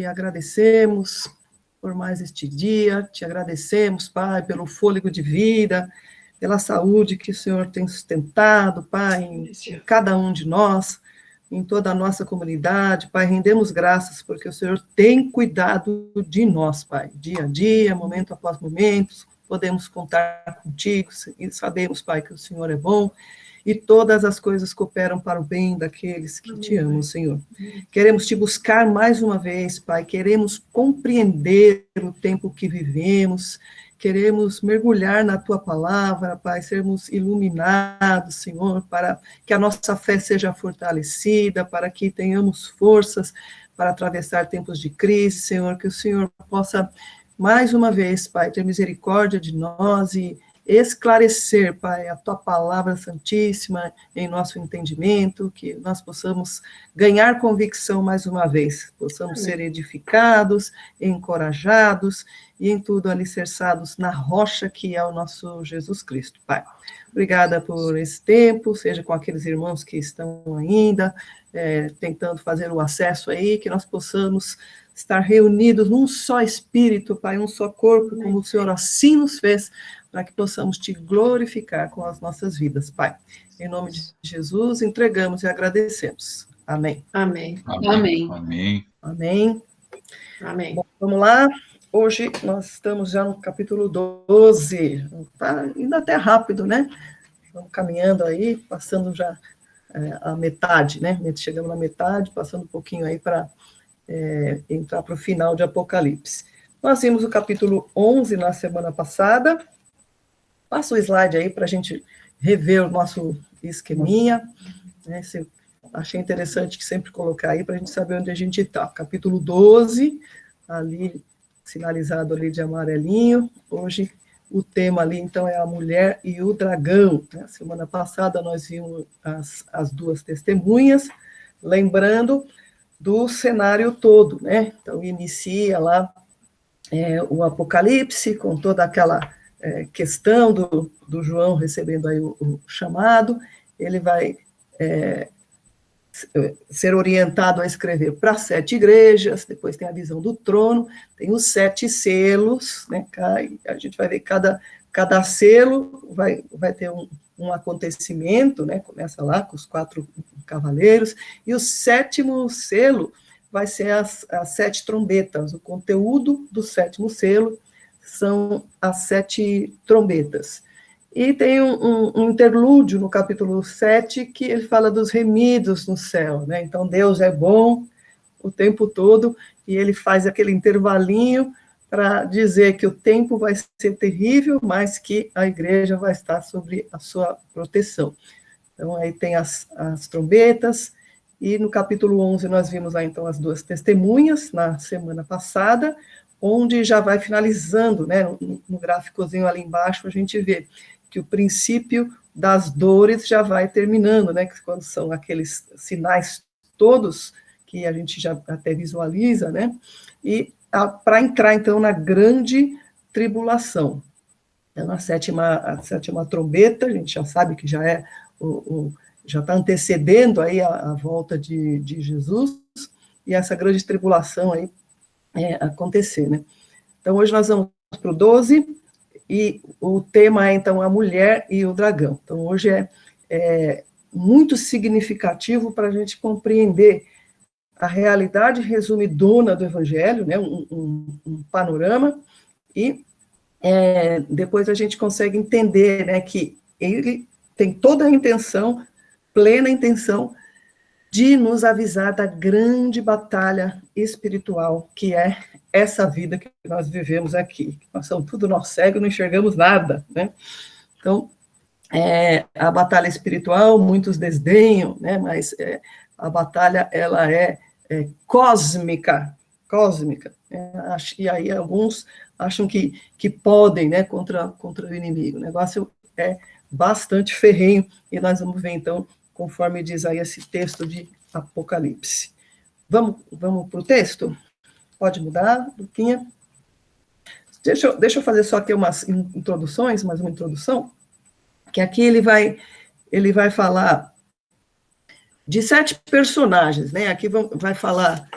agradecemos por mais este dia, te agradecemos, Pai, pelo fôlego de vida, pela saúde que o Senhor tem sustentado, Pai, em cada um de nós, em toda a nossa comunidade, Pai, rendemos graças, porque o Senhor tem cuidado de nós, Pai, dia a dia, momento após momento, podemos contar contigo, e sabemos, Pai, que o Senhor é bom, e todas as coisas cooperam para o bem daqueles que te amam, Senhor. Queremos te buscar mais uma vez, Pai, queremos compreender o tempo que vivemos, queremos mergulhar na Tua palavra, Pai, sermos iluminados, Senhor, para que a nossa fé seja fortalecida, para que tenhamos forças para atravessar tempos de crise, Senhor, que o Senhor possa, mais uma vez, Pai, ter misericórdia de nós e esclarecer, Pai, a Tua palavra santíssima em nosso entendimento, que nós possamos ganhar convicção mais uma vez, possamos ser edificados, encorajados e em tudo alicerçados na rocha que é o nosso Jesus Cristo, Pai. Obrigada por esse tempo, seja com aqueles irmãos que estão ainda tentando fazer o acesso aí, que nós possamos estar reunidos num só espírito, Pai, um só corpo, como o Senhor assim nos fez, para que possamos te glorificar com as nossas vidas, Pai. Em nome de Jesus, entregamos e agradecemos. Amém. Amém. Amém. Amém. Amém. Amém. Bom, vamos lá. Hoje nós estamos já no capítulo 12. Tá indo até rápido, né? Estamos caminhando aí, passando já a metade, né? Chegamos na metade, passando um pouquinho aí para entrar para o final de Apocalipse. Nós vimos o capítulo 11 na semana passada. Passa o slide aí para a gente rever o nosso esqueminha, né? Achei interessante que sempre colocar aí para a gente saber onde a gente está. Capítulo 12, ali, sinalizado ali de amarelinho. Hoje o tema ali, então, é a mulher e o dragão. Na semana passada nós vimos as duas testemunhas, lembrando do cenário todo, né? Então, inicia lá o Apocalipse, com toda aquela questão do João recebendo aí o chamado, ele vai ser orientado a escrever para 7 igrejas, depois tem a visão do trono, tem os 7 selos, né? A gente vai ver cada selo vai ter um acontecimento, né? Começa lá com os 4 cavaleiros, e o 7º selo vai ser as 7 trombetas. O conteúdo do 7º selo são as 7 trombetas. E tem um interlúdio no capítulo 7 que ele fala dos remidos no céu, né? Então, Deus é bom o tempo todo, e ele faz aquele intervalinho para dizer que o tempo vai ser terrível, mas que a igreja vai estar sobre a sua proteção. Então, aí tem as trombetas, e no capítulo 11 nós vimos lá, então, as duas testemunhas, na semana passada, onde já vai finalizando, né? No gráficozinho ali embaixo, a gente vê que o princípio das dores já vai terminando, né? Quando são aqueles sinais todos que a gente já até visualiza, né? E para entrar, então, na grande tribulação. Então, a sétima trombeta, a gente já sabe que já já está antecedendo aí a volta de Jesus, e essa grande tribulação aí acontecer, né? Então, hoje nós vamos para o 12, e o tema é, então, a mulher e o dragão. Então, hoje é muito significativo para a gente compreender a realidade resumidona do Evangelho, né? Um panorama, e depois a gente consegue entender, né, que ele tem toda a intenção, plena intenção, de nos avisar da grande batalha espiritual, que é essa vida que nós vivemos aqui. Nós somos tudo nós cegos, não enxergamos nada, né? Então, a batalha espiritual, muitos desdenham, né? Mas a batalha, ela é cósmica, e aí alguns acham que podem, né, contra o inimigo. O negócio é bastante ferrenho, e nós vamos ver, então, conforme diz aí esse texto de Apocalipse. Vamos para o texto? Pode mudar, Luquinha? Deixa eu fazer só aqui umas introduções, mais uma introdução, que aqui ele vai falar de 7 personagens, né? Aqui vai falar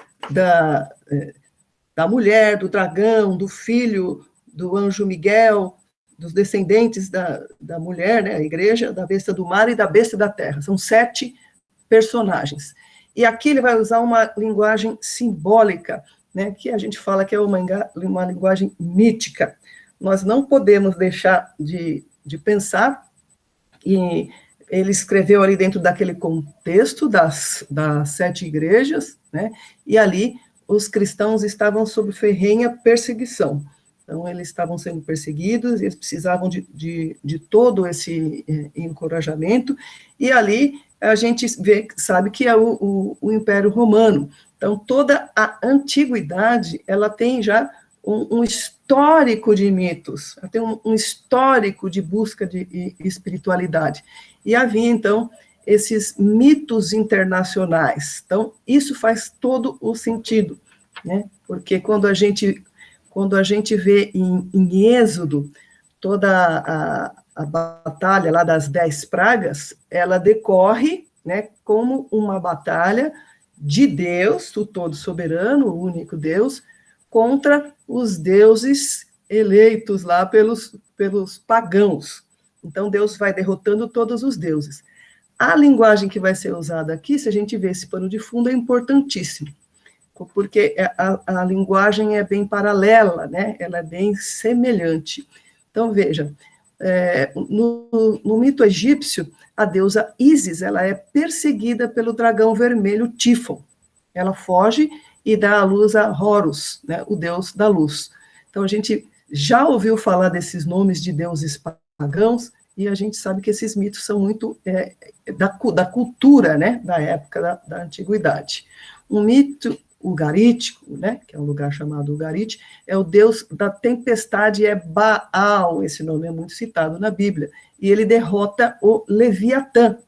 da mulher, do dragão, do filho, do anjo Miguel, dos descendentes da mulher, né, a igreja, da besta do mar e da besta da terra. São 7 personagens. E aqui ele vai usar uma linguagem simbólica, né, que a gente fala que é uma linguagem mítica. Nós não podemos deixar de pensar, e ele escreveu ali dentro daquele contexto das 7 igrejas, né, e ali os cristãos estavam sob ferrenha perseguição. Então, eles estavam sendo perseguidos, eles precisavam de todo esse encorajamento, e ali a gente sabe que é o Império Romano. Então, toda a antiguidade, ela tem já um histórico de mitos, ela tem um histórico de busca de espiritualidade. E havia, então, esses mitos internacionais. Então, isso faz todo o sentido, né? Porque quando a gente vê em Êxodo toda a batalha lá das 10 pragas, ela decorre, né, como uma batalha de Deus, o todo soberano, o único Deus, contra os deuses eleitos lá pelos pagãos. Então, Deus vai derrotando todos os deuses. A linguagem que vai ser usada aqui, se a gente vê esse pano de fundo, é importantíssimo, porque a linguagem é bem paralela, né? Ela é bem semelhante. Então, veja, no mito egípcio, a deusa Ísis, ela é perseguida pelo dragão vermelho Tifon. Ela foge e dá à luz a Horus, né, o deus da luz. Então, a gente já ouviu falar desses nomes de deuses pagãos, e a gente sabe que esses mitos são muito da cultura, né, da época da antiguidade. Um mito ugarítico, né, que é um lugar chamado Ugarit, é o deus da tempestade, é Baal, esse nome é muito citado na Bíblia, e ele derrota o Leviatã,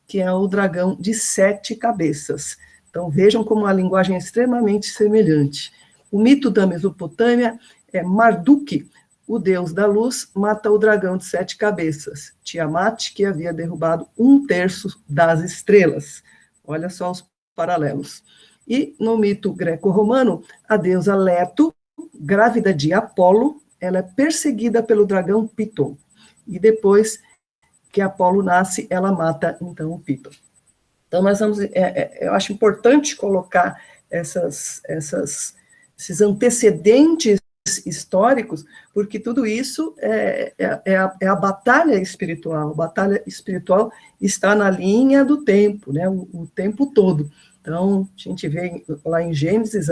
que é o dragão de 7 cabeças. Então, vejam como a linguagem é extremamente semelhante. O mito da Mesopotâmia é Marduk, o deus da luz, mata o dragão de 7 cabeças, Tiamat, que havia derrubado 1/3 das estrelas. Olha só os paralelos. E no mito greco-romano, a deusa Leto, grávida de Apolo, ela é perseguida pelo dragão Piton. E depois que Apolo nasce, ela mata, então, o Piton. Então, nós vamos, eu acho importante colocar esses antecedentes históricos, porque tudo isso é a batalha espiritual. A batalha espiritual está na linha do tempo, né, o tempo todo. Então, a gente vê lá em Gênesis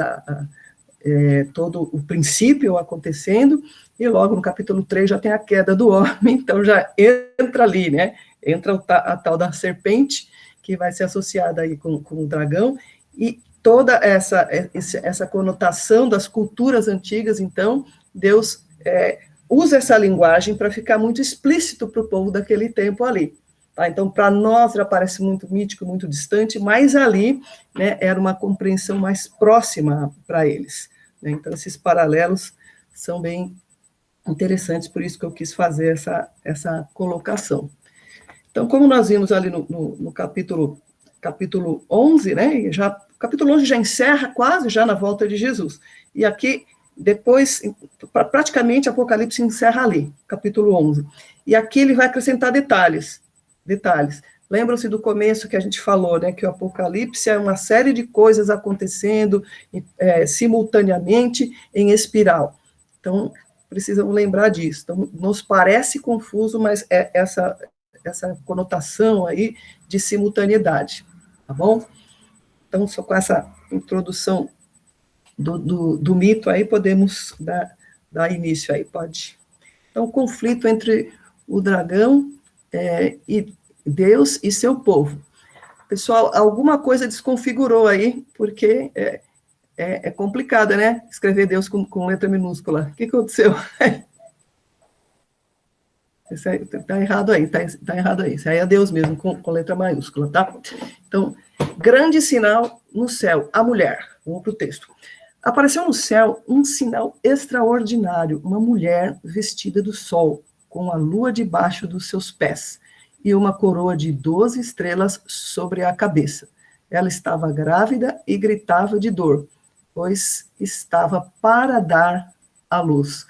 todo o princípio acontecendo, e logo no capítulo 3 já tem a queda do homem, então já entra ali, né? Entra a tal da serpente, que vai ser associada aí com o dragão, e toda essa conotação das culturas antigas, então, Deus usa essa linguagem para ficar muito explícito para o povo daquele tempo ali. Tá? Então, para nós, já parece muito mítico, muito distante, mas ali, né, era uma compreensão mais próxima para eles. Né? Então, esses paralelos são bem interessantes, por isso que eu quis fazer essa colocação. Então, como nós vimos ali no capítulo 11, né, o capítulo 11 já encerra quase já na volta de Jesus. E aqui, depois, praticamente, Apocalipse encerra ali, capítulo 11. E aqui ele vai acrescentar detalhes. Lembram-se do começo que a gente falou, né, que o Apocalipse é uma série de coisas acontecendo simultaneamente em espiral. Então, precisamos lembrar disso. Então, nos parece confuso, mas é essa conotação aí de simultaneidade, tá bom? Então, só com essa introdução do mito aí, podemos dar início aí, pode. Então, o conflito entre o dragão e Deus e seu povo. Pessoal, alguma coisa desconfigurou aí, porque é complicado, né? Escrever Deus com letra minúscula. O que aconteceu? Está errado aí, tá errado aí. Isso aí é Deus mesmo, com letra maiúscula, tá? Então, grande sinal no céu, a mulher. Vamos para o texto. Apareceu no céu um sinal extraordinário, uma mulher vestida do sol, com a lua debaixo dos seus pés, e uma coroa de 12 estrelas sobre a cabeça. Ela estava grávida e gritava de dor, pois estava para dar à luz.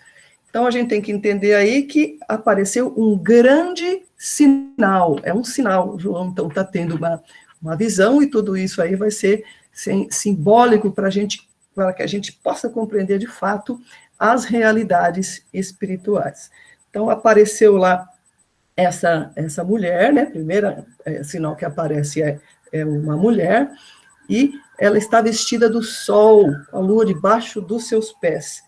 Então, a gente tem que entender aí que apareceu um grande sinal, é um sinal, João, então, está tendo uma visão, e tudo isso aí vai ser simbólico para que a gente possa compreender, de fato, as realidades espirituais. Então, apareceu lá essa mulher, né, primeira sinal que aparece é uma mulher, e ela está vestida do sol, a lua debaixo dos seus pés.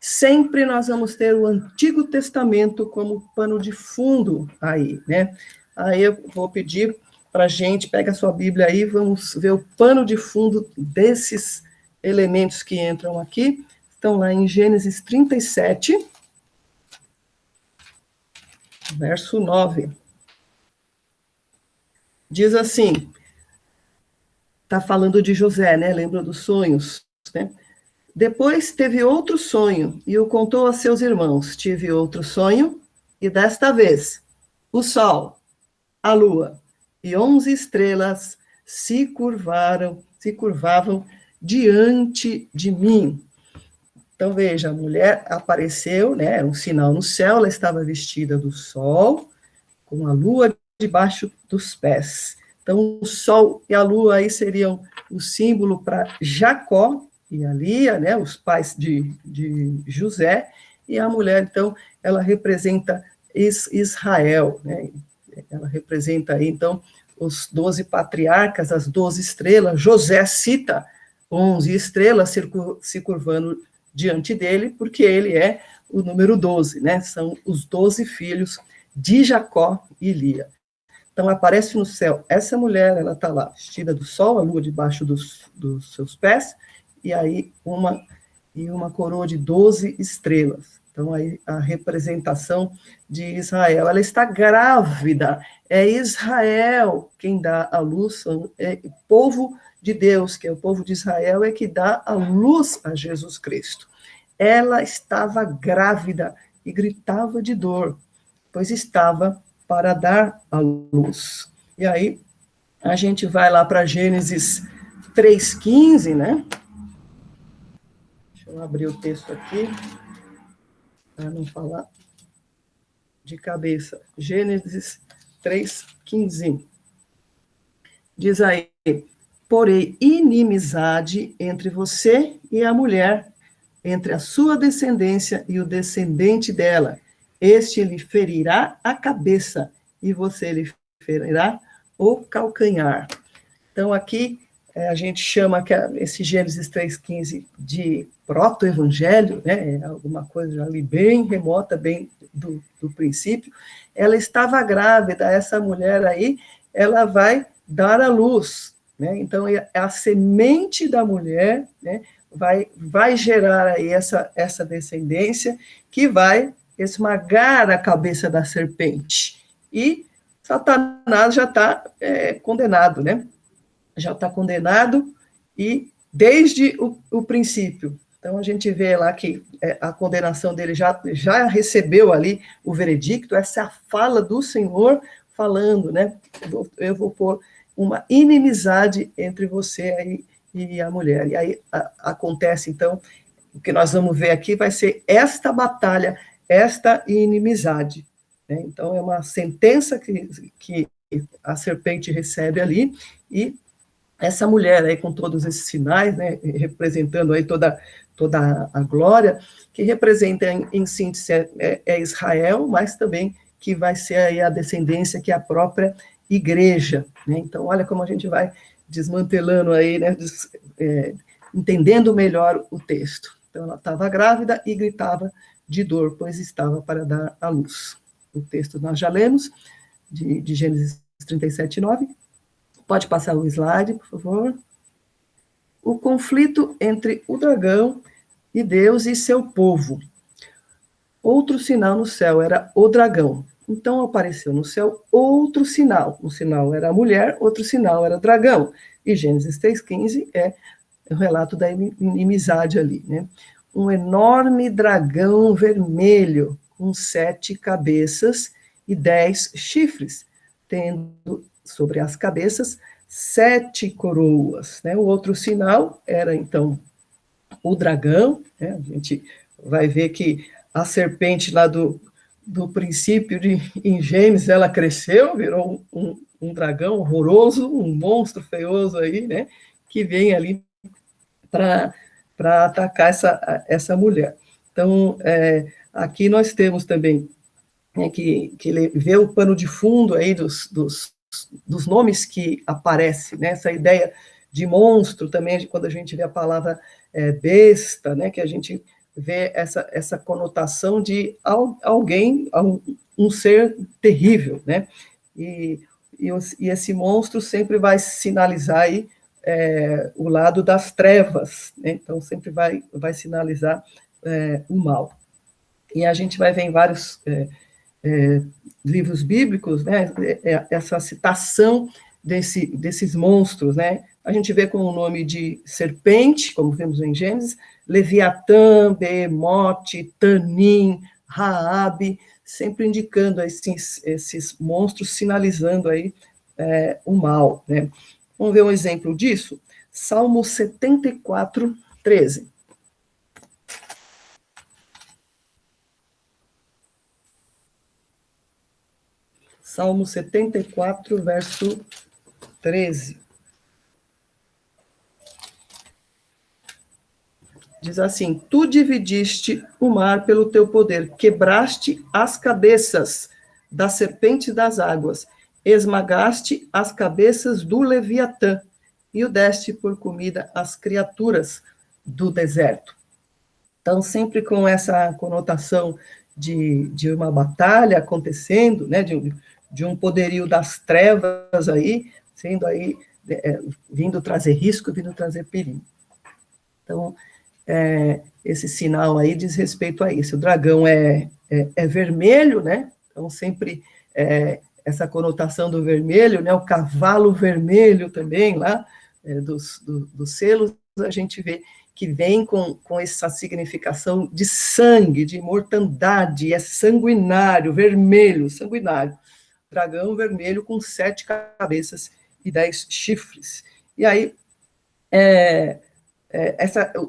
Sempre nós vamos ter o Antigo Testamento como pano de fundo aí, né? Aí eu vou pedir para a gente, pega a sua Bíblia aí, vamos ver o pano de fundo desses elementos que entram aqui. Estão lá em Gênesis 37, verso 9. Diz assim, está falando de José, né? Lembra dos sonhos, né? Depois teve outro sonho e o contou a seus irmãos. Tive outro sonho e desta vez o sol, a lua e 11 estrelas se curvavam diante de mim. Então veja, a mulher apareceu, né? Era um sinal no céu. Ela estava vestida do sol, com a lua debaixo dos pés. Então, o sol e a lua aí seriam o símbolo para Jacó e a Lia, né, os pais de José, e a mulher, então, ela representa Israel, né, ela representa aí, então, os 12 patriarcas, as 12 estrelas. José cita 11 estrelas se curvando diante dele, porque ele é o número 12, né, são os 12 filhos de Jacó e Lia. Então, aparece no céu essa mulher, ela está lá, vestida do sol, a lua debaixo dos seus pés, e aí uma coroa de 12 estrelas. Então, aí a representação de Israel. Ela está grávida, é Israel quem dá a luz, é o povo de Deus, que é o povo de Israel, é que dá a luz a Jesus Cristo. Ela estava grávida e gritava de dor, pois estava para dar a luz. E aí, a gente vai lá para Gênesis 3,15, né? Deixa eu abrir o texto aqui, para não falar de cabeça. Gênesis 3,15. Diz aí, porém, inimizade entre você e a mulher, entre a sua descendência e o descendente dela. Este lhe ferirá a cabeça, e você lhe ferirá o calcanhar. Então, aqui, a gente chama esse Gênesis 3,15 de proto-evangelho, né? É alguma coisa ali bem remota, bem do princípio. Ela estava grávida, essa mulher aí, ela vai dar à luz, né? Então, a semente da mulher, né, vai gerar aí essa descendência que vai esmagar a cabeça da serpente. E Satanás já está condenado, né? Já está condenado, e desde o princípio. Então, a gente vê lá que a condenação dele já recebeu ali o veredicto, essa é a fala do Senhor falando, né? Eu vou pôr uma inimizade entre você aí e a mulher. E aí acontece, então, o que nós vamos ver aqui vai ser esta batalha, esta inimizade, né? Então, é uma sentença que a serpente recebe ali, e essa mulher aí com todos esses sinais, né, representando aí toda a glória, que representa em síntese Israel, mas também que vai ser aí a descendência, que é a própria igreja, né? Então, olha como a gente vai desmantelando aí, né, entendendo melhor o texto. Então, ela estava grávida e gritava de dor, pois estava para dar à luz. O texto nós já lemos, de Gênesis 37, 9. Pode passar o slide, por favor. O conflito entre o dragão e Deus e seu povo. Outro sinal no céu era o dragão. Então apareceu no céu outro sinal. Um sinal era a mulher, outro sinal era o dragão. E Gênesis 3,15 é o relato da inimizade ali, né? Um enorme dragão vermelho, com 7 cabeças e 10 chifres, tendo sobre as cabeças 7 coroas, né? O outro sinal era, então, o dragão, né? A gente vai ver que a serpente lá do princípio em Gênesis, ela cresceu, virou um dragão horroroso, um monstro feioso aí, né? Que vem ali para atacar essa mulher. Então, aqui nós temos também que ver o pano de fundo aí dos nomes que aparecem, né? Essa ideia de monstro também, quando a gente vê a palavra besta, né? Que a gente vê essa conotação de alguém, um ser terrível, né? E esse monstro sempre vai sinalizar aí o lado das trevas, né? Então sempre vai sinalizar o mal. E a gente vai ver em vários livros bíblicos, né, essa citação desses monstros, né? A gente vê com o nome de serpente, como vemos em Gênesis, Leviatã, Behemote, Tanim, Raabe, sempre indicando esses monstros, sinalizando aí o mal, né? Vamos ver um exemplo disso? Salmo 74, 13. Salmo 74, verso 13. Diz assim: Tu dividiste o mar pelo teu poder, quebraste as cabeças da serpente das águas, esmagaste as cabeças do Leviatã e o deste por comida às criaturas do deserto. Então, sempre com essa conotação de uma batalha acontecendo, né, de um poderio das trevas aí, sendo aí, vindo trazer risco, vindo trazer perigo. Então, esse sinal aí diz respeito a isso. O dragão é vermelho, né? Então, sempre essa conotação do vermelho, né? O cavalo vermelho também, lá, dos selos, a gente vê que vem com essa significação de sangue, de mortandade, é sanguinário, vermelho, sanguinário. Dragão vermelho com 7 cabeças e 10 chifres. E aí,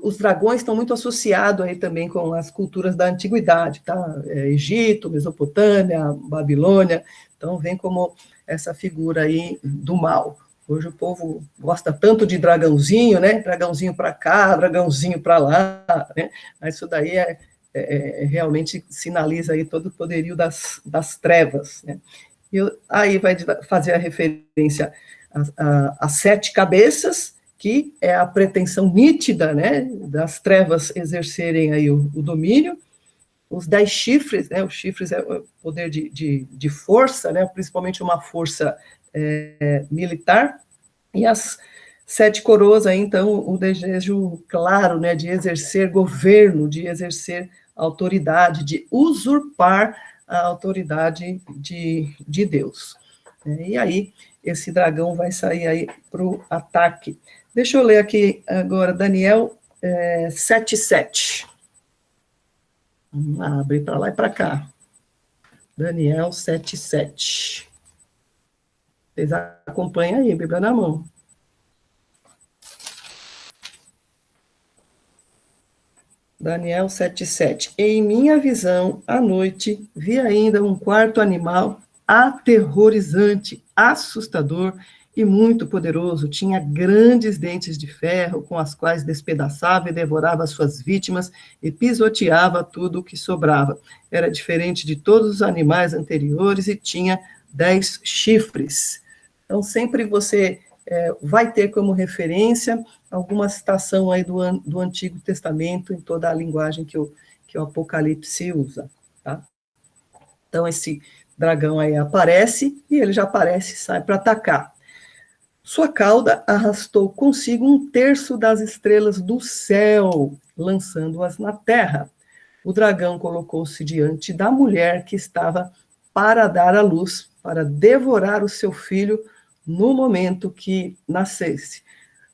os dragões estão muito associados aí também com as culturas da antiguidade, tá? Egito, Mesopotâmia, Babilônia, então vem como essa figura aí do mal. Hoje o povo gosta tanto de dragãozinho, né? Dragãozinho para cá, dragãozinho para lá, né? Mas isso daí realmente sinaliza aí todo o poderio das trevas, né? E aí vai fazer a referência às 7 cabeças, que é a pretensão nítida, né, das trevas exercerem aí o domínio, os 10 chifres, né, os chifres é o poder de força, né, principalmente uma força militar, e as 7 coroas aí, então, o desejo claro, né, de exercer governo, de exercer autoridade, de usurpar a autoridade de Deus. E aí, esse dragão vai sair aí para o ataque. Deixa eu ler aqui agora, Daniel 7,7. Vamos lá, abrir para lá e para cá. Daniel 7,7. Vocês acompanham aí, Bíblia na mão. Daniel 7,7. Em minha visão, à noite, vi ainda um quarto animal aterrorizante, assustador e muito poderoso. Tinha grandes dentes de ferro, com as quais despedaçava e devorava suas vítimas e pisoteava tudo o que sobrava. Era diferente de todos os animais anteriores e tinha 10 chifres. Então, sempre você vai ter como referência alguma citação aí do Antigo Testamento em toda a linguagem que o Apocalipse usa, tá? Então, esse dragão aí aparece, e ele já aparece e sai para atacar. Sua cauda arrastou consigo 1/3 das estrelas do céu, lançando-as na terra. O dragão colocou-se diante da mulher que estava para dar à luz, para devorar o seu filho no momento que nascesse.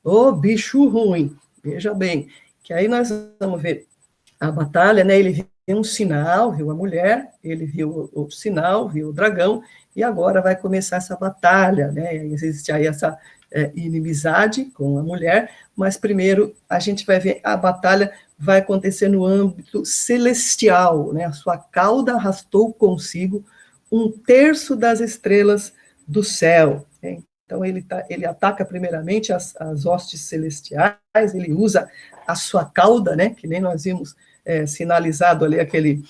Ô, bicho ruim, veja bem, que aí nós vamos ver a batalha, né? Ele viu um sinal, viu a mulher, ele viu o sinal, viu o dragão, e agora vai começar essa batalha, né? Existe aí inimizade com a mulher, mas primeiro a gente vai ver a batalha vai acontecer no âmbito celestial, né? A sua cauda arrastou consigo 1/3 das estrelas do céu, né? Então ele ataca primeiramente as hostes celestiais, ele usa a sua cauda, né? Que nem nós vimos sinalizado ali aquele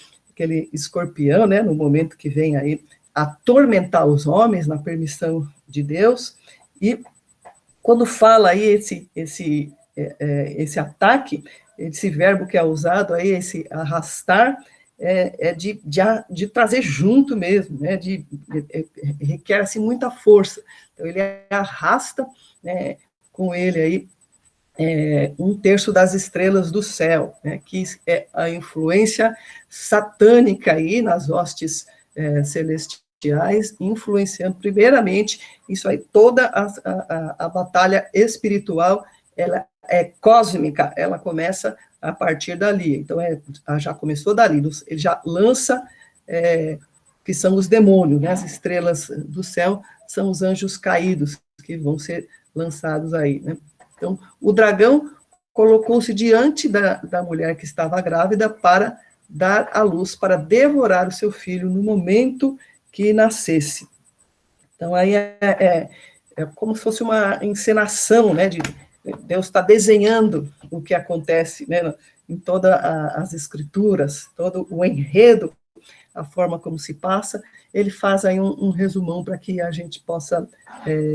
escorpião, né? No momento que vem aí atormentar os homens na permissão de Deus. E quando fala aí esse ataque, esse verbo que é usado aí, esse arrastar, de trazer junto mesmo, né, requer assim, muita força. Então, ele arrasta, né, com ele aí 1/3 das estrelas do céu, né, que é a influência satânica aí nas hostes celestiais, influenciando primeiramente isso aí, toda a batalha espiritual, ela é cósmica, ela começa a partir dali, então já começou dali, ele já lança, que são os demônios, né, as estrelas do céu são os anjos caídos, que vão ser lançados aí, né. Então, o dragão colocou-se diante da mulher que estava grávida para dar à luz, para devorar o seu filho no momento que nascesse. Então, aí é como se fosse uma encenação, né, Deus está desenhando o que acontece, né, em todas as escrituras, todo o enredo, a forma como se passa, ele faz aí um resumão para que a gente possa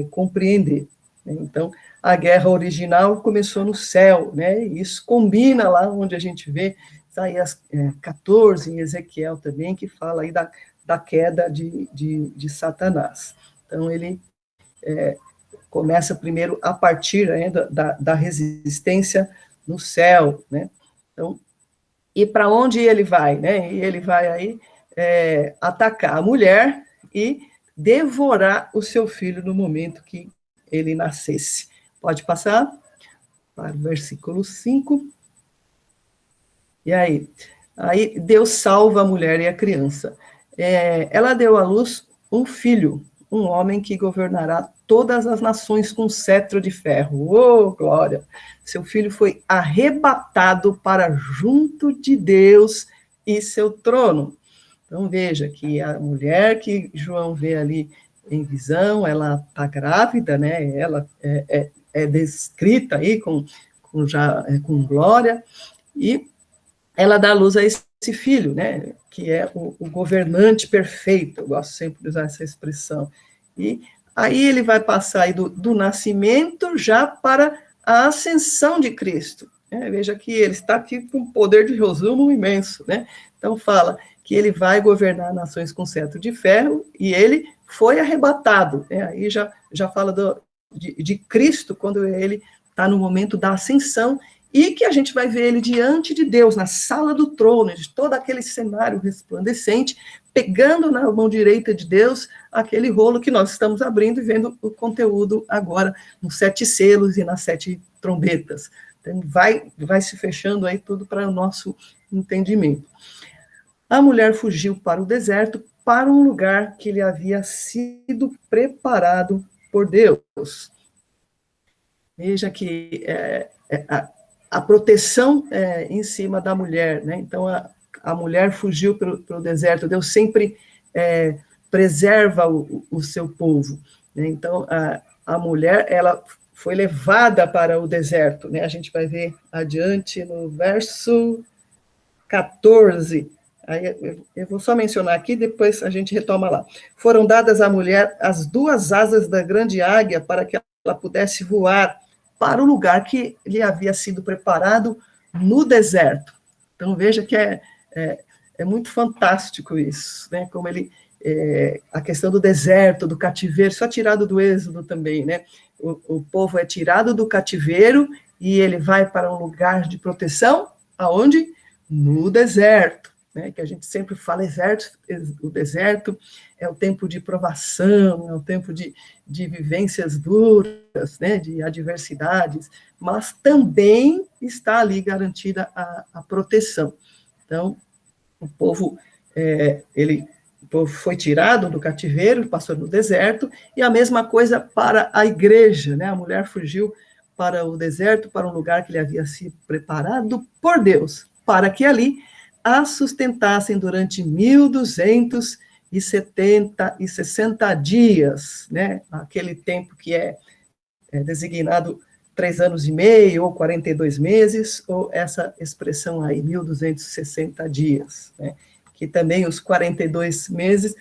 compreender. Então, a guerra original começou no céu, né? E isso combina lá onde a gente vê Isaías 14, em Ezequiel também, que fala aí da queda de Satanás. Então, ele começa primeiro a partir ainda da resistência no céu, né? Então, e para onde ele vai, né? E ele vai aí atacar a mulher e devorar o seu filho no momento que ele nascesse. Pode passar para o versículo 5. E aí? Aí Deus salva a mulher e a criança. Ela deu à luz um filho, um homem que governará todas as nações com cetro de ferro. Oh, glória! Seu filho foi arrebatado para junto de Deus e seu trono. Então, veja que a mulher que João vê ali em visão, ela está grávida, né? Ela é descrita aí com glória, e ela dá luz a esse filho, né? Que é o governante perfeito, eu gosto sempre de usar essa expressão. E aí ele vai passar aí do nascimento já para a ascensão de Cristo. Veja que ele está aqui com um poder de resumo imenso, né? Então fala que ele vai governar nações com cetro de ferro, e ele foi arrebatado. Aí já fala de Cristo, quando ele está no momento da ascensão, e que a gente vai ver ele diante de Deus, na sala do trono, de todo aquele cenário resplandecente, pegando na mão direita de Deus aquele rolo que nós estamos abrindo e vendo o conteúdo agora nos 7 selos e nas 7 trombetas. Então, vai se fechando aí tudo para o nosso entendimento. A mulher fugiu para o deserto, para um lugar que lhe havia sido preparado por Deus. Veja que a proteção em cima da mulher, né? Então, a mulher fugiu para o deserto, Deus sempre preserva o seu povo, né? Então, a mulher, ela foi levada para o deserto, né? A gente vai ver adiante no verso 14, aí eu vou só mencionar aqui, depois a gente retoma lá. Foram dadas à mulher as 2 asas da grande águia para que ela pudesse voar para o lugar que lhe havia sido preparado no deserto. Então, veja que é muito fantástico isso, né? Como a questão do deserto, do cativeiro, só tirado do Êxodo também, né? O povo é tirado do cativeiro e ele vai para um lugar de proteção, aonde? No deserto, né? Que a gente sempre fala, o deserto é o tempo de provação, é o tempo de vivências duras, né? De adversidades, mas também está ali garantida a proteção. Então, o povo, ele povo foi tirado do cativeiro, passou no deserto, e a mesma coisa para a igreja, né? A mulher fugiu para o deserto, para um lugar que lhe havia sido preparado por Deus, para que ali a sustentassem durante 1260 dias, né? Aquele tempo que é designado 3 anos e meio, ou 42 meses, ou essa expressão aí, 1260 dias, né? Que também os 42 meses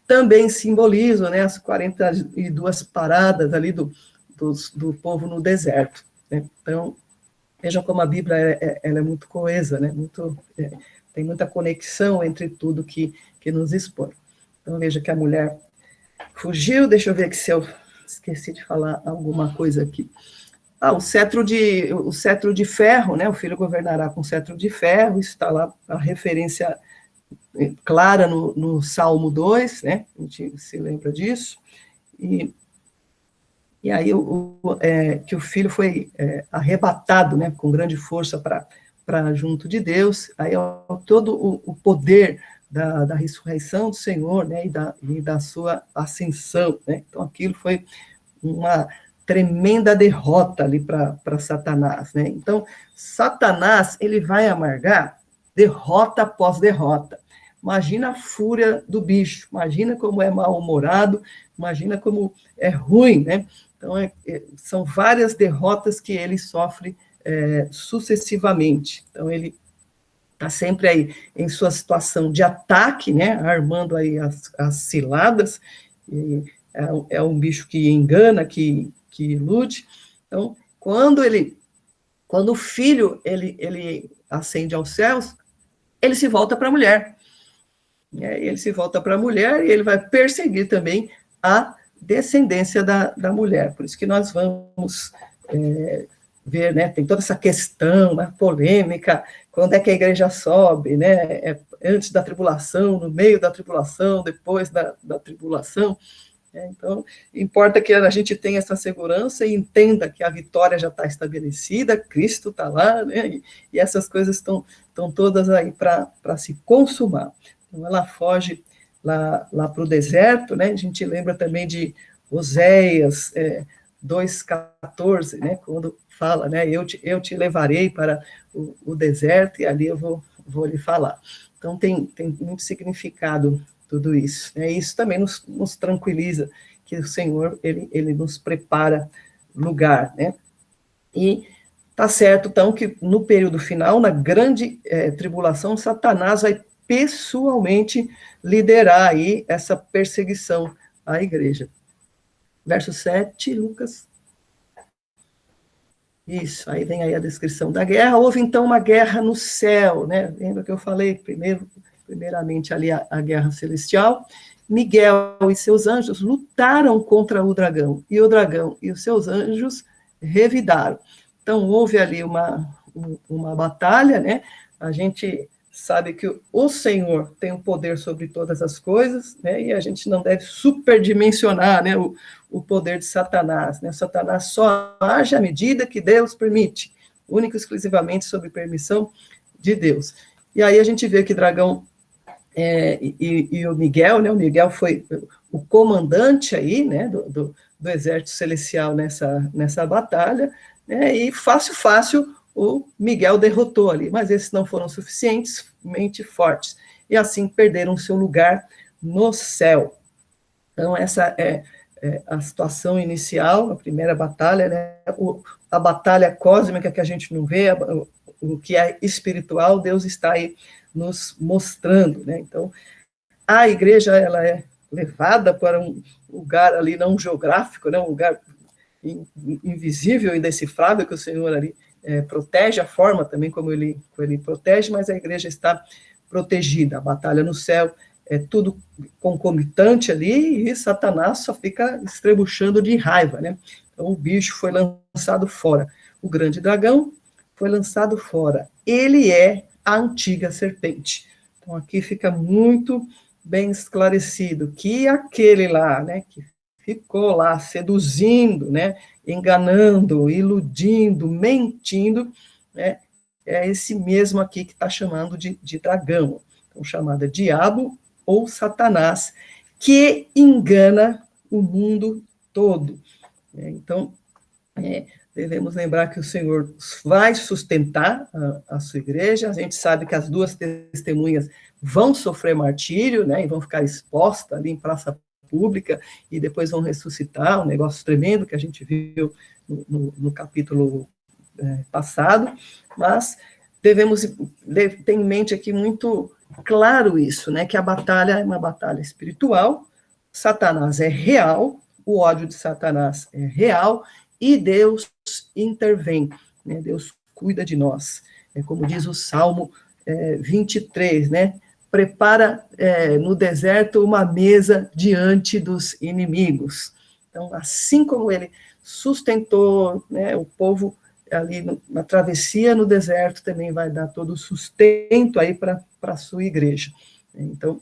também simbolizam, né, as 42 paradas ali do povo no deserto, né? Então, vejam como a Bíblia ela é muito coesa, né? Tem muita conexão entre tudo que nos expõe. Então, veja que a mulher fugiu, deixa eu ver aqui se eu esqueci de falar alguma coisa aqui. O cetro de ferro, né? O filho governará com cetro de ferro, isso está lá, a referência clara no Salmo 2, né? A gente se lembra disso. E aí que o filho foi arrebatado, né, com grande força para junto de Deus, aí todo o poder da ressurreição do Senhor, né, e da sua ascensão, né? Então aquilo foi uma tremenda derrota ali para Satanás, né? Então Satanás, ele vai amargar derrota após derrota. Imagina a fúria do bicho, imagina como é mal-humorado, imagina como é ruim, né? Então, são várias derrotas que ele sofre sucessivamente. Então, ele está sempre aí em sua situação de ataque, né? Armando aí as ciladas, é um bicho que engana, que ilude. Então, quando o filho ele ascende aos céus, ele se volta para a mulher. Ele se volta para a mulher e ele vai perseguir também a descendência da mulher. Por isso que nós vamos ver, né, tem toda essa questão, né, polêmica, quando é que a igreja sobe, né, antes da tribulação, no meio da tribulação, depois da tribulação. Então, importa que a gente tenha essa segurança e entenda que a vitória já está estabelecida, Cristo está lá, né, e essas coisas estão todas aí para se consumar. Então, ela foge lá para o deserto, né? A gente lembra também de Oséias 2,14, né? Quando fala, né? Eu te levarei para o deserto e ali eu vou lhe falar. Então, tem muito significado tudo isso, né? Isso também nos tranquiliza, que o Senhor, ele nos prepara lugar, né? E tá certo, então, que no período final, na grande tribulação, Satanás vai pessoalmente liderar aí essa perseguição à igreja. Verso 7, Lucas. Isso, aí vem aí a descrição da guerra. Houve, então, uma guerra no céu, né? Lembra que eu falei primeiramente ali a guerra celestial. Miguel e seus anjos lutaram contra o dragão, e o dragão e os seus anjos revidaram. Então, houve ali uma batalha, né? A gente sabe que o Senhor tem o poder sobre todas as coisas, né? E a gente não deve superdimensionar, né, o poder de Satanás, né? Satanás só age à medida que Deus permite, única e exclusivamente sob permissão de Deus. E aí a gente vê que dragão e o Miguel, né? O Miguel foi o comandante aí, né, do exército celestial nessa batalha, né? E fácil o Miguel derrotou ali, mas esses não foram suficientemente fortes, e assim perderam seu lugar no céu. Então, essa é a situação inicial, a primeira batalha, né? A batalha cósmica que a gente não vê, o que é espiritual, Deus está aí nos mostrando, né? Então, a igreja, ela é levada para um lugar ali não geográfico, né? Um lugar invisível, indecifrável, que o Senhor ali protege, a forma também como ele protege, mas a igreja está protegida. A batalha no céu é tudo concomitante ali, e Satanás só fica estrebuchando de raiva, né? Então, o bicho foi lançado fora. O grande dragão foi lançado fora. Ele é a antiga serpente. Então, aqui fica muito bem esclarecido que aquele lá, né, que ficou lá seduzindo, né, enganando, iludindo, mentindo, né, é esse mesmo aqui que está chamando de dragão. Então, chamada diabo ou Satanás, que engana o mundo todo. Então, devemos lembrar que o Senhor vai sustentar a sua igreja. A gente sabe que as duas testemunhas vão sofrer martírio, né, e vão ficar expostas ali em praça pública, e depois vão ressuscitar, um negócio tremendo que a gente viu no capítulo passado, mas devemos ter em mente aqui muito claro isso, né, que a batalha é uma batalha espiritual, Satanás é real, o ódio de Satanás é real, e Deus intervém, né, Deus cuida de nós, como diz o Salmo 23, né, prepara no deserto uma mesa diante dos inimigos. Então, assim como ele sustentou, né, o povo ali na travessia no deserto, também vai dar todo o sustento aí para a sua igreja. Então,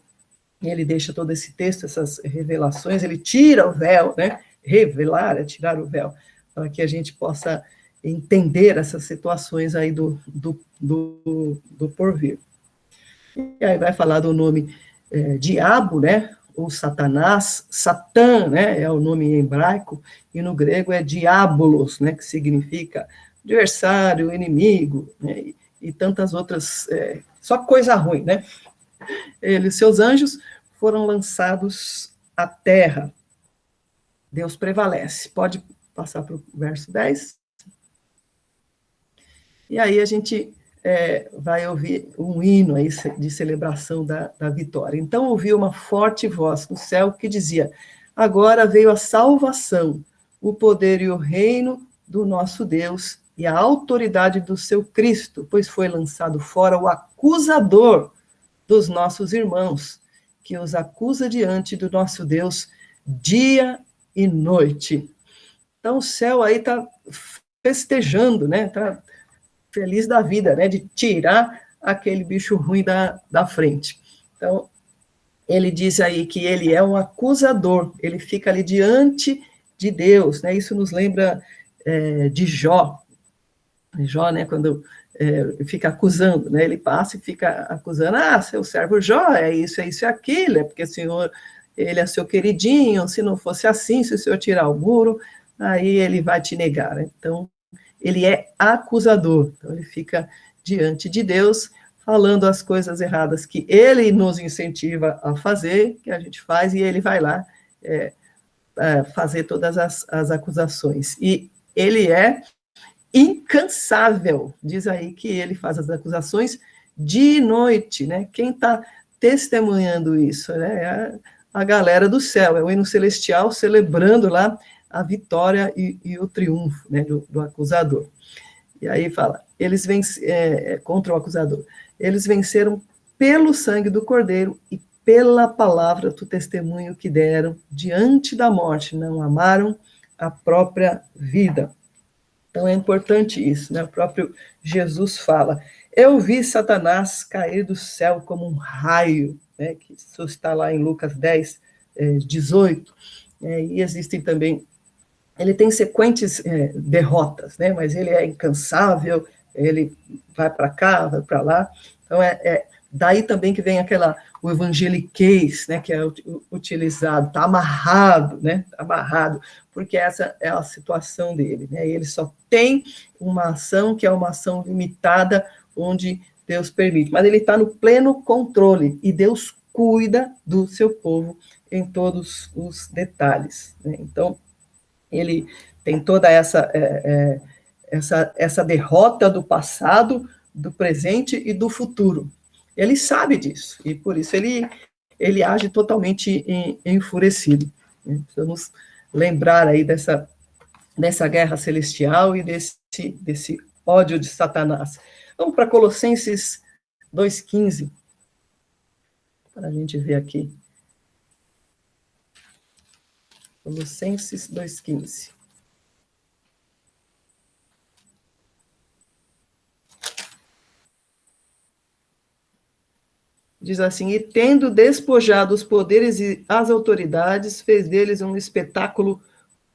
ele deixa todo esse texto, essas revelações, ele tira o véu, né? Revelar é tirar o véu, para que a gente possa entender essas situações aí do porvir. E aí vai falar do nome diabo, né? Ou Satanás, Satã, né? É o nome em hebraico, e no grego é diabolos, né? Que significa adversário, inimigo, né? E tantas outras, só coisa ruim, né? Seus anjos foram lançados à terra. Deus prevalece. Pode passar para o verso 10. E aí a gente vai ouvir um hino aí de celebração da vitória. Então ouvi uma forte voz no céu que dizia: agora veio a salvação, o poder e o reino do nosso Deus e a autoridade do seu Cristo, pois foi lançado fora o acusador dos nossos irmãos, que os acusa diante do nosso Deus dia e noite. Então o céu aí está festejando, né? Está feliz da vida, né? De tirar aquele bicho ruim da frente. Então, ele diz aí que ele é um acusador, ele fica ali diante de Deus, né? Isso nos lembra de Jó. Jó, né, quando fica acusando, né, ele passa e fica acusando, seu servo Jó, é isso e aquilo, é porque o Senhor, ele é seu queridinho, se não fosse assim, se o Senhor tirar o muro, aí ele vai te negar. Então, ele é acusador, então ele fica diante de Deus, falando as coisas erradas que ele nos incentiva a fazer, que a gente faz, e ele vai lá fazer todas as acusações. E ele é incansável, diz aí que ele faz as acusações de noite, né? Quem está testemunhando isso, né? É a galera do céu, é o hino celestial celebrando lá a vitória e o triunfo, né, do acusador. E aí fala, eles contra o acusador, eles venceram pelo sangue do Cordeiro e pela palavra do testemunho que deram diante da morte, não amaram a própria vida. Então é importante isso, né? O próprio Jesus fala, eu vi Satanás cair do céu como um raio, né? Que isso está lá em Lucas 10, 18, e existem também, ele tem sequentes derrotas, né? Mas ele é incansável, ele vai para cá, vai para lá, então daí também que vem o evangeliquez, né, que é utilizado, está amarrado, né, amarrado, porque essa é a situação dele, né, ele só tem uma ação que é uma ação limitada, onde Deus permite, mas ele está no pleno controle, e Deus cuida do seu povo em todos os detalhes, né, então, ele tem toda essa derrota do passado, do presente e do futuro. Ele sabe disso, e por isso ele age totalmente enfurecido. Precisamos lembrar aí dessa guerra celestial e desse ódio de Satanás. Vamos para Colossenses 2,15, para a gente ver aqui. Colossenses 2,15. Diz assim, e tendo despojado os poderes e as autoridades, fez deles um espetáculo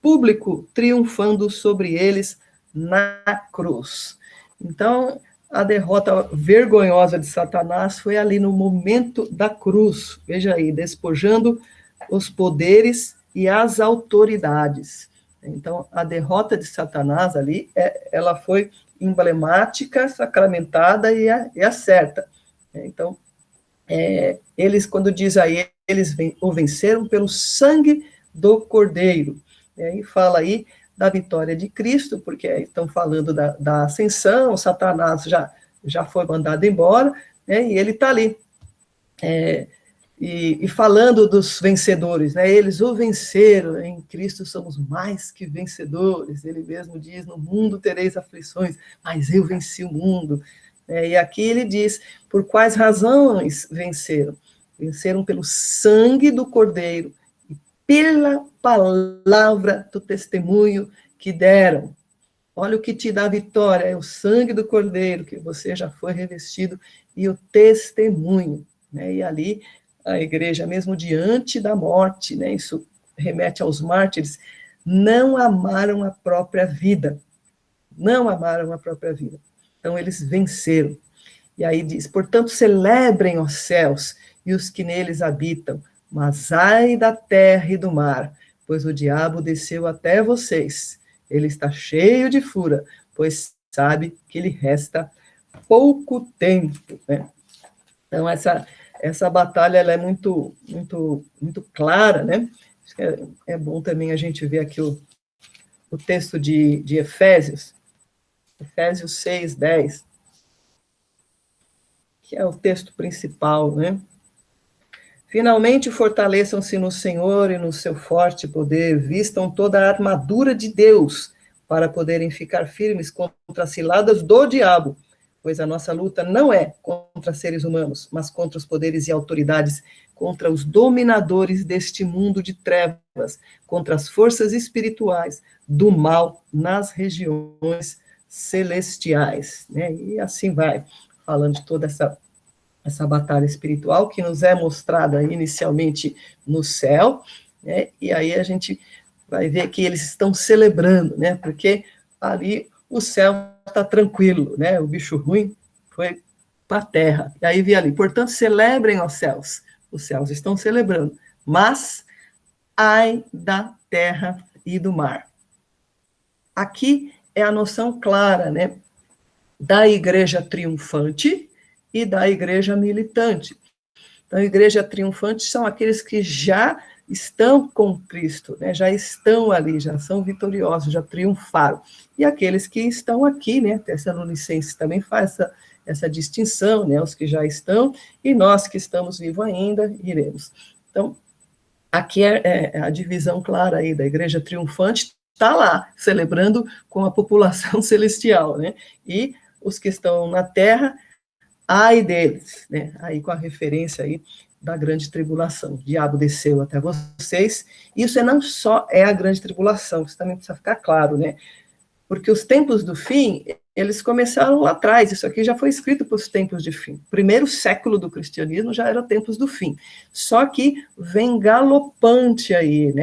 público, triunfando sobre eles na cruz. Então, a derrota vergonhosa de Satanás foi ali no momento da cruz. Veja aí, despojando os poderes e as autoridades. Então, a derrota de Satanás ali, ela foi emblemática, sacramentada e é certa. Então, eles, quando diz aí, eles o venceram pelo sangue do Cordeiro. E fala aí da vitória de Cristo, porque estão falando da ascensão, Satanás já foi mandado embora, né, e ele está ali. E falando dos vencedores, né, eles o venceram, em Cristo somos mais que vencedores, ele mesmo diz, no mundo tereis aflições, mas eu venci o mundo. E aqui ele diz, por quais razões venceram? Venceram pelo sangue do Cordeiro, e pela palavra do testemunho que deram. Olha o que te dá vitória, é o sangue do Cordeiro, que você já foi revestido, e o testemunho. E ali, a igreja, mesmo diante da morte, isso remete aos mártires, não amaram a própria vida. Não amaram a própria vida. Então, eles venceram. E aí diz, portanto, celebrem os céus e os que neles habitam, mas ai da terra e do mar, pois o diabo desceu até vocês. Ele está cheio de fúria, pois sabe que lhe resta pouco tempo. Então, essa batalha ela é muito, muito, muito clara, né? É bom também a gente ver aqui o texto de Efésios 6:10, que é o texto principal, né? Finalmente, fortaleçam-se no Senhor e no seu forte poder, vistam toda a armadura de Deus, para poderem ficar firmes contra as ciladas do diabo, pois a nossa luta não é contra seres humanos, mas contra os poderes e autoridades, contra os dominadores deste mundo de trevas, contra as forças espirituais do mal nas regiões celestiais. E assim vai, falando de toda essa batalha espiritual que nos é mostrada inicialmente no céu, e aí a gente vai ver que eles estão celebrando, porque ali o céu está tranquilo, o bicho ruim foi para a terra, e aí vi ali, portanto, celebrem os céus estão celebrando, mas ai da terra e do mar. Aqui é a noção clara, da igreja triunfante e da igreja militante. Então, a igreja triunfante são aqueles que já estão com Cristo, já estão ali, já são vitoriosos, já triunfaram. E aqueles que estão aqui, Tessalonicenses também faz essa distinção, os que já estão, e nós que estamos vivos ainda, iremos. Então, aqui é a divisão clara aí da igreja triunfante, está lá, celebrando com a população celestial, e os que estão na terra, ai deles, aí com a referência aí da grande tribulação, o diabo desceu até vocês, isso não só é a grande tribulação, isso também precisa ficar claro, porque os tempos do fim, eles começaram lá atrás, isso aqui já foi escrito para os tempos de fim, primeiro século do cristianismo já era tempos do fim, só que vem galopante aí,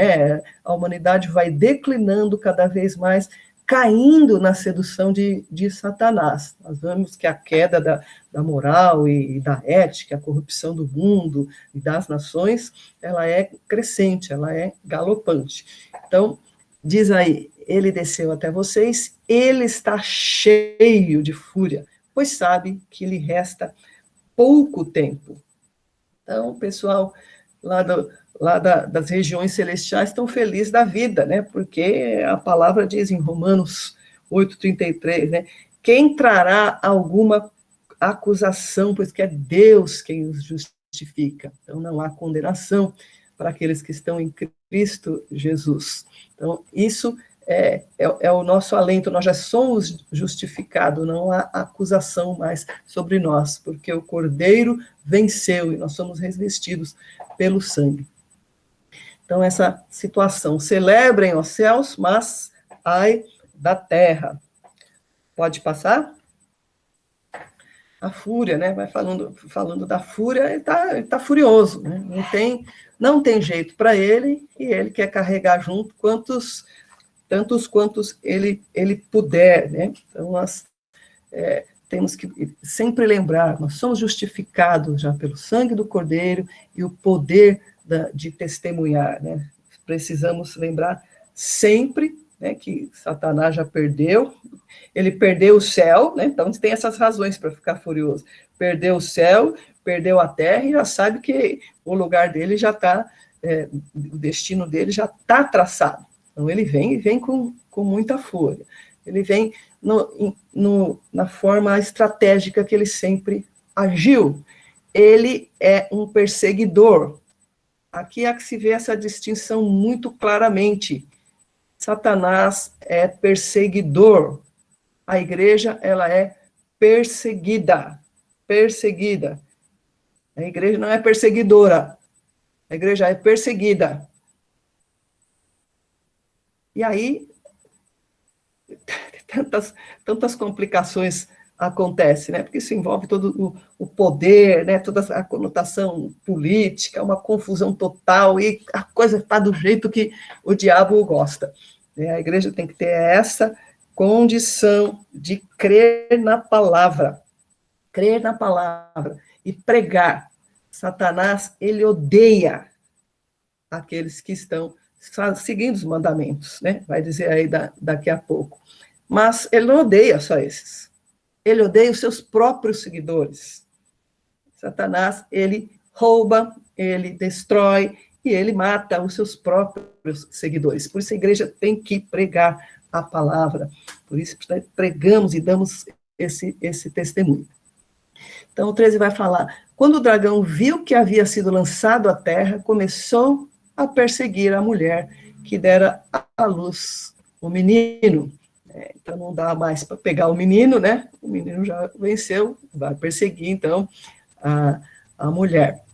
a humanidade vai declinando cada vez mais, caindo na sedução de Satanás. Nós vemos que a queda da moral e da ética, a corrupção do mundo e das nações, ela é crescente, ela é galopante. Então, diz aí, ele desceu até vocês, ele está cheio de fúria, pois sabe que lhe resta pouco tempo. Então, pessoal, das regiões celestiais estão felizes da vida, porque a palavra diz em Romanos 8:33, quem trará alguma acusação, pois que é Deus quem os justifica. Então, não há condenação para aqueles que estão em Cristo Jesus. Então, isso é o nosso alento, nós já somos justificados, não há acusação mais sobre nós, porque o Cordeiro venceu e nós somos revestidos pelo sangue. Então, essa situação, celebrem os céus, mas ai da terra. Pode passar? A fúria, vai falando da fúria, ele tá furioso, não tem jeito para ele, e ele quer carregar junto tantos quantos ele puder, Então, temos que sempre lembrar, nós somos justificados já pelo sangue do Cordeiro e o poder de testemunhar, né? Precisamos lembrar sempre, né, que Satanás já perdeu, ele perdeu o céu, né? Então tem essas razões para ficar furioso. Perdeu o céu, perdeu a terra e já sabe que o lugar dele já está, o destino dele já está traçado. Então ele vem com muita fúria. Ele vem na forma estratégica que ele sempre agiu. Ele é um perseguidor. Aqui é que se vê essa distinção muito claramente. Satanás é perseguidor. A igreja, ela é perseguida. Perseguida. A igreja não é perseguidora. A igreja é perseguida. E aí, tantas complicações acontecem, né? Porque isso envolve todo o poder, né? Toda a conotação política, uma confusão total, e a coisa está do jeito que o diabo gosta. A igreja tem que ter essa condição de crer na palavra e pregar. Satanás, ele odeia aqueles que estão seguindo os mandamentos, né? Vai dizer aí daqui a pouco. Mas ele não odeia só esses. Ele odeia os seus próprios seguidores. Satanás, ele rouba, ele destrói e ele mata os seus próprios seguidores. Por isso a igreja tem que pregar a palavra. Por isso pregamos e damos esse testemunho. Então o 13 vai falar: quando o dragão viu que havia sido lançado à terra, começou a perseguir a mulher que dera à luz o menino. Então não dá mais para pegar o menino, né? O menino já venceu, vai perseguir, então, a mulher.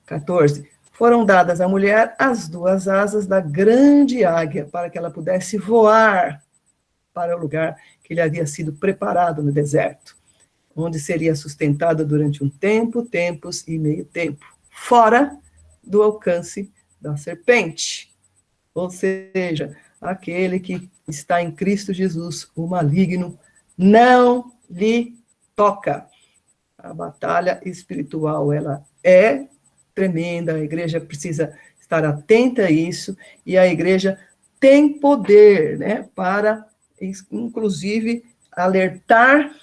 14. Foram dadas à mulher as 2 asas da grande águia, para que ela pudesse voar para o lugar que lhe havia sido preparado no deserto, onde seria sustentada durante um tempo, tempos e meio tempo, fora do alcance da serpente. Ou seja, aquele que está em Cristo Jesus, o maligno, não lhe toca. A batalha espiritual, ela é tremenda, a igreja precisa estar atenta a isso, e a igreja tem poder, né, para, inclusive, alertar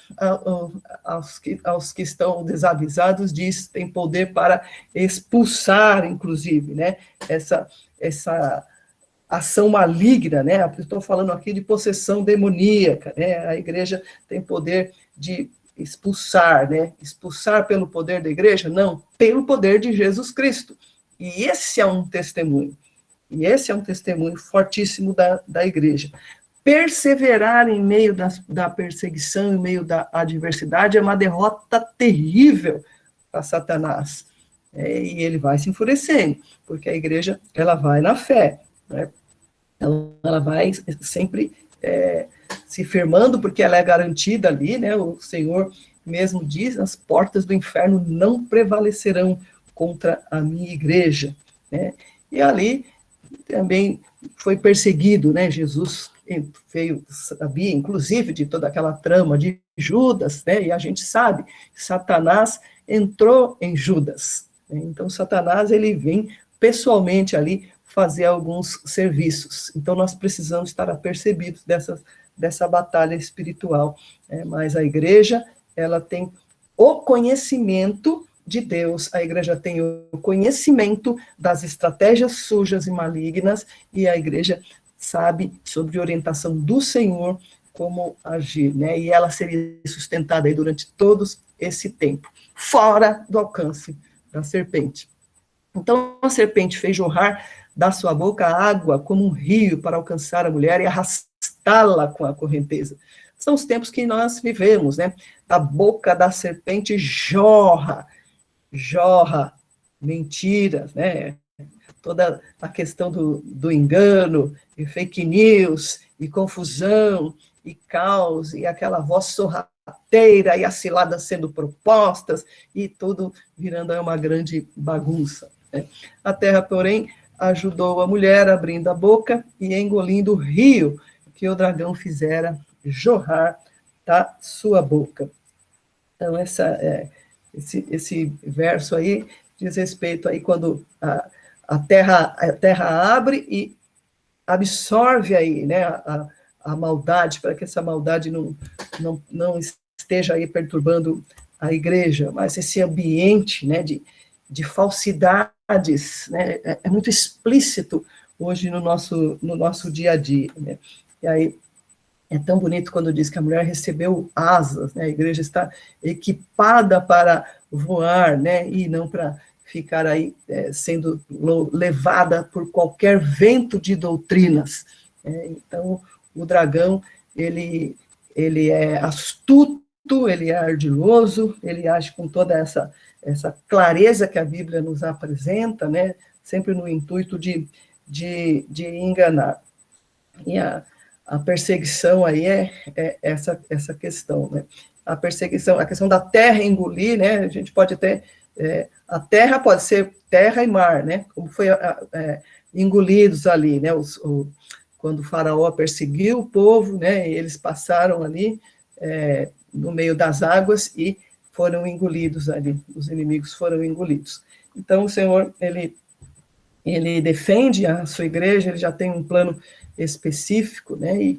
aos que estão desavisados disso, tem poder para expulsar, inclusive, né, essa ação maligna, né? Estou falando aqui de possessão demoníaca, né? A igreja tem poder de expulsar, né? Expulsar pelo poder da igreja? Não, pelo poder de Jesus Cristo. E esse é um testemunho. E esse é um testemunho fortíssimo da igreja. Perseverar em meio da perseguição, em meio da adversidade, é uma derrota terrível para Satanás. E ele vai se enfurecendo, porque a igreja, ela vai na fé, né? Ela vai sempre se firmando, porque ela é garantida ali, né? O Senhor mesmo diz: as portas do inferno não prevalecerão contra a minha igreja, né? E ali também foi perseguido, né? Jesus sabia, inclusive, de toda aquela trama de Judas, né? E a gente sabe que Satanás entrou em Judas, né? Então Satanás, ele vem pessoalmente ali fazer alguns serviços. Então nós precisamos estar apercebidos dessa batalha espiritual, né? Mas a igreja, ela tem o conhecimento de Deus, a igreja tem o conhecimento das estratégias sujas e malignas, e a igreja sabe, sobre orientação do Senhor, como agir, né? E ela seria sustentada aí durante todo esse tempo, fora do alcance da serpente. Então a serpente fez jorrar da sua boca água como um rio para alcançar a mulher e arrastá-la com a correnteza. São os tempos que nós vivemos, né? A boca da serpente jorra mentiras, né? Toda a questão do engano, e fake news, e confusão, e caos, e aquela voz sorrateira, e as ciladas sendo propostas, e tudo virando uma grande bagunça, né? A terra, porém, ajudou a mulher, abrindo a boca e engolindo o rio que o dragão fizera jorrar da sua boca. Então, esse verso aí diz respeito aí quando a terra abre e absorve aí, né, a maldade, para que essa maldade não esteja aí perturbando a igreja, mas esse ambiente, né, de falsidades, né, é muito explícito hoje no nosso dia a dia, né? E aí é tão bonito quando diz que a mulher recebeu asas, né? A igreja está equipada para voar, né? E não para ficar aí sendo levada por qualquer vento de doutrinas. Então, o dragão, ele é astuto, ele é ardiloso, ele age com toda essa clareza que a Bíblia nos apresenta, né? Sempre no intuito de enganar. E a perseguição aí é essa questão, né? A perseguição, a questão da terra engolir, né? A gente pode ter, a terra pode ser terra e mar, né? Como foi engolidos ali, né? Quando o faraó perseguiu o povo, né? Eles passaram ali no meio das águas e foram engolidos ali, os inimigos foram engolidos. Então, o Senhor, ele defende a sua igreja, ele já tem um plano específico, né?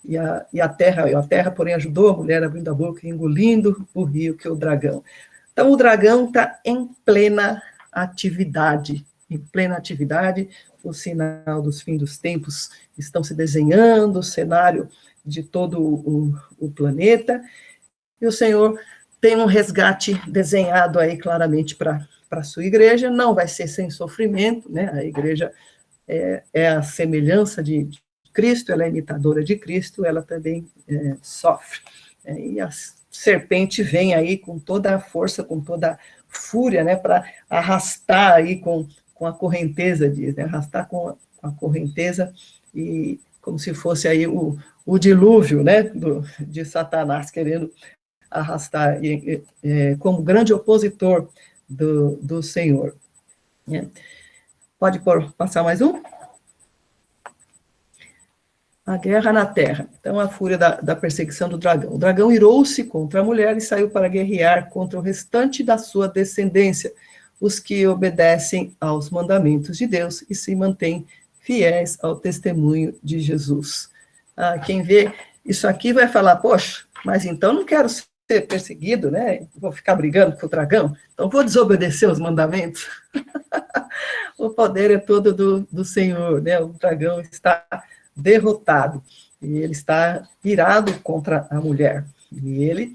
E a terra, porém, ajudou a mulher abrindo a boca e engolindo o rio, que é o dragão. Então, o dragão está em plena atividade, o sinal dos fins dos tempos estão se desenhando, o cenário de todo o planeta, e o Senhor tem um resgate desenhado aí claramente para a sua igreja, não vai ser sem sofrimento, né? A igreja é a semelhança de Cristo, ela é imitadora de Cristo, ela também sofre. E a serpente vem aí com toda a força, com toda a fúria, né, para arrastar aí com a correnteza, diz, né, arrastar com a correnteza, e como se fosse aí o dilúvio, né, de Satanás, querendo arrastar como grande opositor do Senhor. Pode passar mais um? A guerra na terra. Então, a fúria da perseguição do dragão. O dragão irou-se contra a mulher e saiu para guerrear contra o restante da sua descendência, os que obedecem aos mandamentos de Deus e se mantêm fiéis ao testemunho de Jesus. Quem vê isso aqui vai falar, poxa, mas então não quero ser perseguido, né? Vou ficar brigando com o dragão, então vou desobedecer os mandamentos. O poder é todo do Senhor, né? O dragão está derrotado, e ele está irado contra a mulher, e ele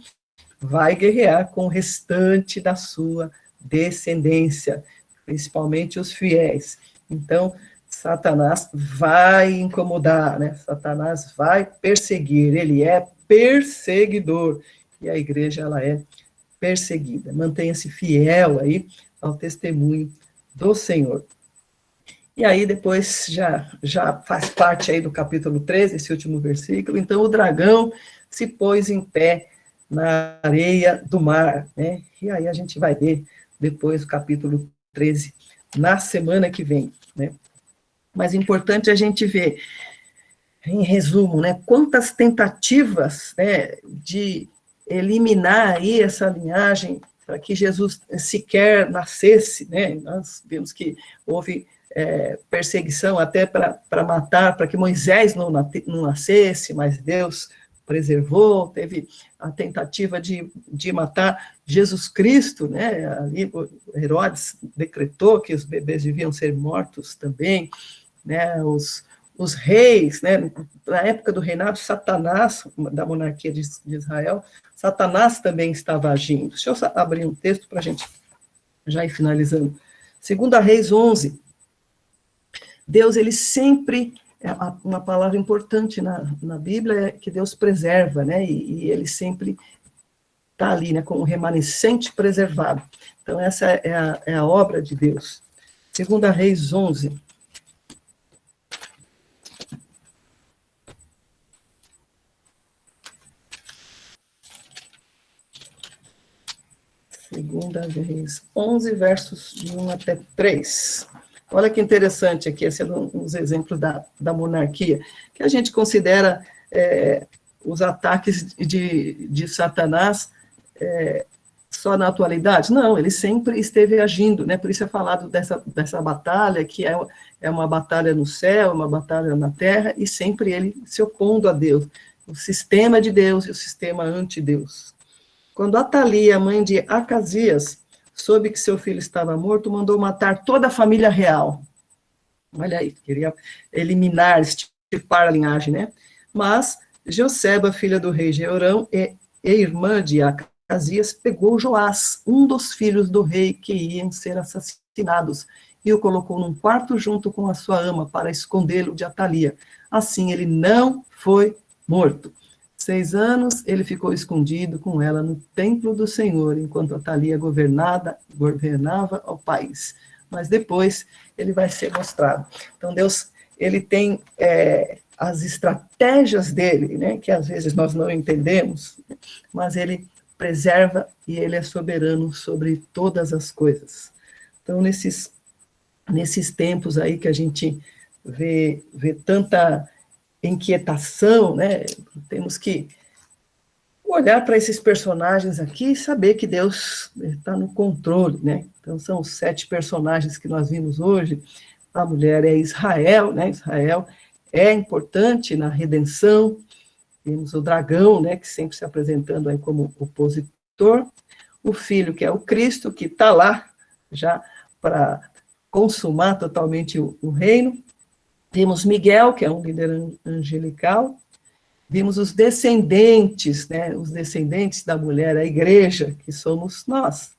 vai guerrear com o restante da sua descendência, principalmente os fiéis. Então, Satanás vai incomodar, né? Satanás vai perseguir, ele é perseguidor, e a igreja, ela é perseguida. Mantenha-se fiel aí ao testemunho do Senhor. E aí depois já faz parte aí do capítulo 13, esse último versículo. Então o dragão se pôs em pé na areia do mar, né? E aí a gente vai ver depois o capítulo 13 na semana que vem, né? Mas é importante a gente ver, em resumo, né, quantas tentativas, né, de eliminar aí essa linhagem para que Jesus sequer nascesse, né? Nós vemos que houve perseguição até para matar, para que Moisés não nascesse, mas Deus preservou. Teve a tentativa de matar Jesus Cristo, né? Ali Herodes decretou que os bebês deviam ser mortos também, né? Os reis, né? Na época do reinado, Satanás, da monarquia de Israel, Satanás também estava agindo. Deixa eu abrir um texto para a gente já ir finalizando. 2 Reis 11. Deus, ele sempre, uma palavra importante na Bíblia é que Deus preserva, né? E ele sempre está ali, né? Como um remanescente preservado. Então, essa é a obra de Deus. 2 Reis 11. Segunda Reis 11, versos de 1 até 3. Olha que interessante aqui, esse é um dos exemplos da monarquia, que a gente considera os ataques de Satanás só na atualidade? Não, ele sempre esteve agindo, né? Por isso é falado dessa batalha, que é uma batalha no céu, uma batalha na terra, e sempre ele se opondo a Deus, o sistema de Deus e o sistema anti-Deus. Quando Atalia, mãe de Acasias, soube que seu filho estava morto, mandou matar toda a família real. Olha aí, queria eliminar, extirpar a linhagem, né? Mas Joseba, filha do rei Jeorão e irmã de Acasias, pegou Joás, um dos filhos do rei que iam ser assassinados, e o colocou num quarto junto com a sua ama para escondê-lo de Atalia. Assim ele não foi morto. 6 anos ele ficou escondido com ela no templo do Senhor, enquanto Atalia governava o país. Mas depois ele vai ser mostrado. Então Deus, ele tem as estratégias dele, né, que às vezes nós não entendemos, mas ele preserva e ele é soberano sobre todas as coisas. Então nesses tempos aí que a gente vê tanta inquietação, né? Temos que olhar para esses personagens aqui e saber que Deus está no controle, né? Então, são os 7 personagens que nós vimos hoje. A mulher é Israel, né? Israel é importante na redenção. Temos o dragão, né? Que sempre se apresentando aí como opositor. O filho, que é o Cristo, que está lá já para consumar totalmente o reino. Vimos Miguel, que é um líder angelical. Vimos os descendentes, né? Os descendentes da mulher, a igreja, que somos nós.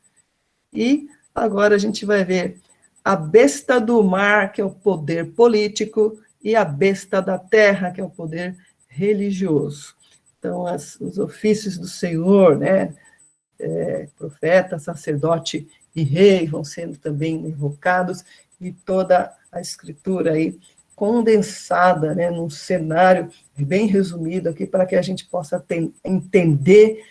E agora a gente vai ver a besta do mar, que é o poder político, e a besta da terra, que é o poder religioso. Então, os ofícios do Senhor, né? Profeta, sacerdote e rei vão sendo também invocados, e toda a escritura aí condensada, né, num cenário bem resumido aqui, para que a gente possa entender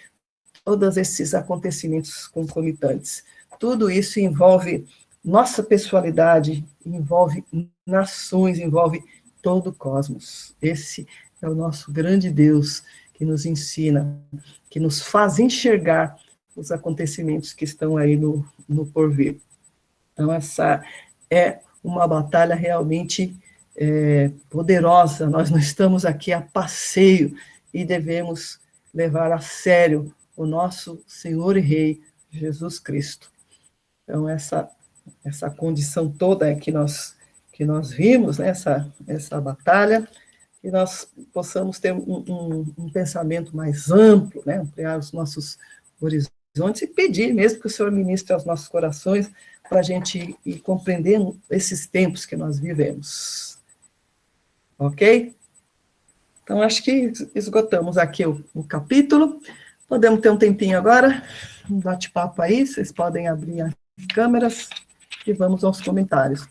todos esses acontecimentos concomitantes. Tudo isso envolve nossa pessoalidade, envolve nações, envolve todo o cosmos. Esse é o nosso grande Deus que nos ensina, que nos faz enxergar os acontecimentos que estão aí no porvir. Então, essa é uma batalha realmente poderosa. Nós não estamos aqui a passeio e devemos levar a sério o nosso Senhor e Rei, Jesus Cristo. Então, essa condição toda que nós vimos, né, essa batalha, que nós possamos ter um pensamento mais amplo, né, ampliar os nossos horizontes e pedir mesmo que o Senhor ministre aos nossos corações para a gente ir compreendendo esses tempos que nós vivemos. Ok? Então, acho que esgotamos aqui o capítulo. Podemos ter um tempinho agora, um bate-papo aí, vocês podem abrir as câmeras e vamos aos comentários.